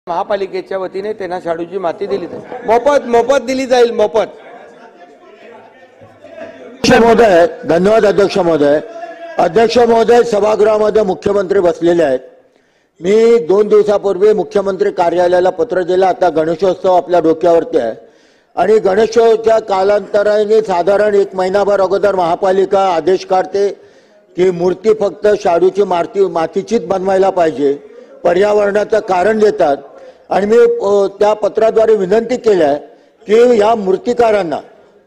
महापालिकेच्या वतीने त्यांना शाडूची माती दिली जाईल, मोफत दिली जाईल, मोफत। महोदय, धन्यवाद अध्यक्ष महोदय। अध्यक्ष महोदय, सभागृहामध्ये मुख्यमंत्री बसलेले आहेत। मी 2 दिवसापूर्वी मुख्यमंत्री कार्यालयाला पत्र दिलं। आता गणेशोत्सव आपल्या डोक्यावरती आहे आणि गणेशोत्सवाच्या कालांतराने साधारण 1 महिनाभर अगोदर महापालिका आदेश काढते की मूर्ती फक्त शाडूची मातीचीच बनवायला पाहिजे, पर्यावरणाचं कारण देतात। आणि मी त्या पत्राद्वारे विनंती केली आहे की या मूर्तिकारांना,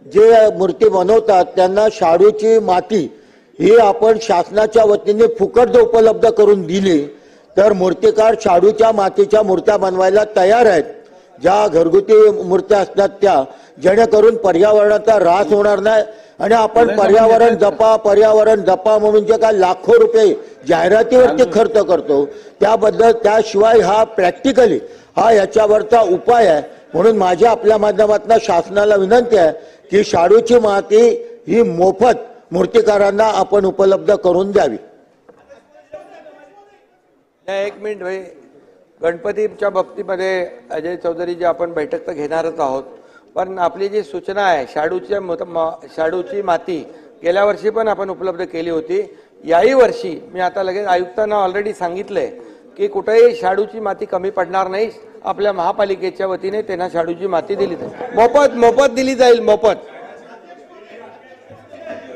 जे मूर्ती बनवतात त्यांना शाडूची माती ही आपण शासनाच्या वतीने फुकट उपलब्ध करून दिली तर मूर्तिकार शाडूच्या मातीच्या मूर्त्या बनवायला तयार आहेत, ज्या घरगुती मूर्त्या असतात त्या, जेणेकरून पर्यावरणाचा ऱ्हास होणार नाही। आणि आपण पर्यावरण जपा म्हणजे काय लाखो रुपये जाहिरातीवरती खर्च करतो, त्याबद्दल त्याशिवाय हा प्रॅक्टिकली हा याच्यावरचा उपाय आहे। म्हणून माझ्या आपल्या माध्यमातून शासनाला विनंती आहे की शाडूची माती ही मोफत मूर्तिकारांना आपण उपलब्ध करून द्यावी। 1 मिनिट भाई, गणपतीच्या बाबतीमध्ये अजय चौधरी जी आपण बैठक तर घेणारच आहोत, पण आपली जी सूचना आहे शाडूची माती गेल्या वर्षी पण आपण उपलब्ध केली होती। याही वर्षी मी आता लगेच आयुक्तांना ऑलरेडी सांगितलंय की कुठेही शाडूची माती कमी पडणार नाही। आपल्या महापालिकेच्या वतीने त्यांना शाडूची माती दिली जाईल, मोफत दिली जाईल, मोफत।